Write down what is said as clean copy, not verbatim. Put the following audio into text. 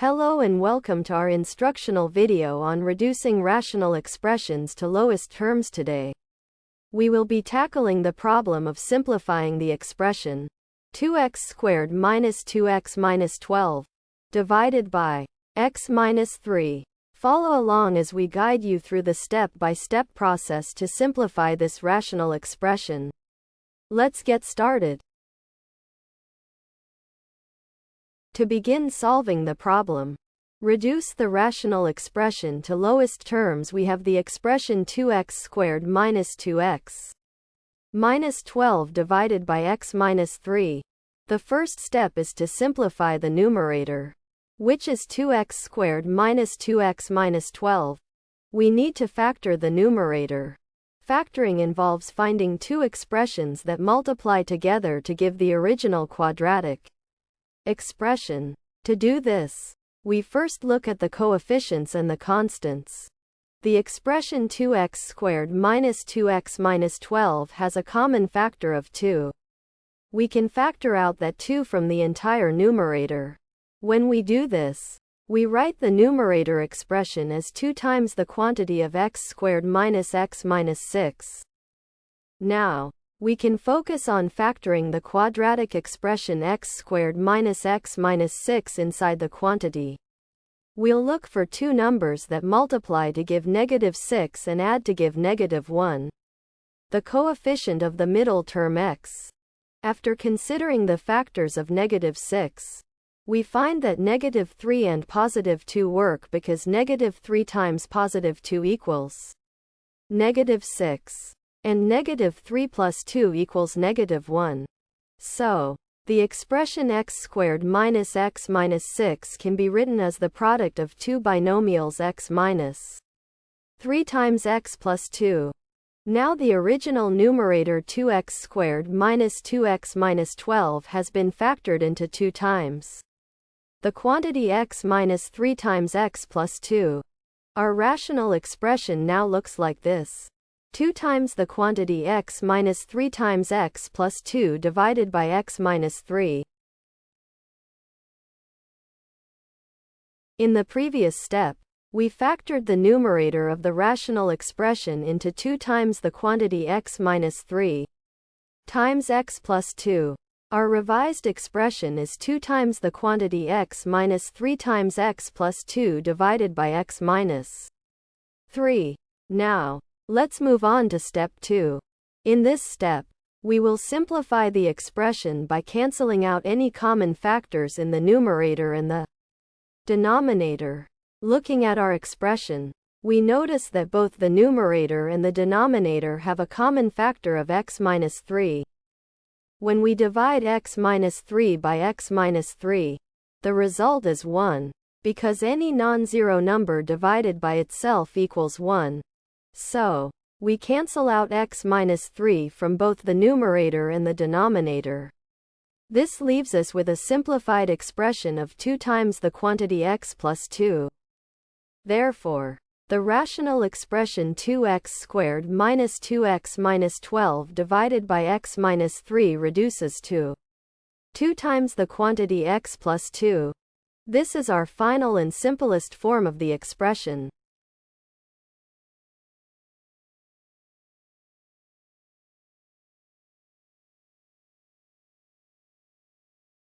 Hello and welcome to our instructional video on reducing rational expressions to lowest terms. Today, we will be tackling the problem of simplifying the expression 2x squared minus 2x minus 12 divided by x minus 3. Follow along as we guide you through the step-by-step process to simplify this rational expression. Let's get started. To begin solving the problem, reduce the rational expression to lowest terms. We have the expression 2x squared minus 2x minus 12 divided by x minus 3. The first step is to simplify the numerator, which is 2x squared minus 2x minus 12. We need to factor the numerator. Factoring involves finding two expressions that multiply together to give the original quadratic expression. To do this, we first look at the coefficients and the constants. The expression 2x squared minus 2x minus 12 has a common factor of 2. We can factor out that 2 from the entire numerator. When we do this, we write the numerator expression as 2 times the quantity of x squared minus x minus 6. Now, we can focus on factoring the quadratic expression x squared minus x minus 6 inside the quantity. We'll look for two numbers that multiply to give -6 and add to give -1. The coefficient of the middle term x. After considering the factors of -6, we find that -3 and +2 work because -3 times +2 equals -6. And -3 plus 2 equals -1. So, the expression x squared minus x minus 6 can be written as the product of two binomials x minus 3 times x plus 2. Now the original numerator 2x squared minus 2x minus 12 has been factored into 2 times the quantity x minus 3 times x plus 2. Our rational expression now looks like this. 2 times the quantity x minus 3 times x plus 2 divided by x minus 3. In the previous step, we factored the numerator of the rational expression into 2 times the quantity x minus 3 times x plus 2. Our revised expression is 2 times the quantity x minus 3 times x plus 2 divided by x minus 3. Now, let's move on to step 2. In this step, we will simplify the expression by canceling out any common factors in the numerator and the denominator. Looking at our expression, we notice that both the numerator and the denominator have a common factor of x minus 3. When we divide x minus 3 by x minus 3, the result is 1, because any non-zero number divided by itself equals 1. So, we cancel out x minus 3 from both the numerator and the denominator. This leaves us with a simplified expression of 2 times the quantity x plus 2. Therefore, the rational expression 2x squared minus 2x minus 12 divided by x minus 3 reduces to 2 times the quantity x plus 2. This is our final and simplest form of the expression.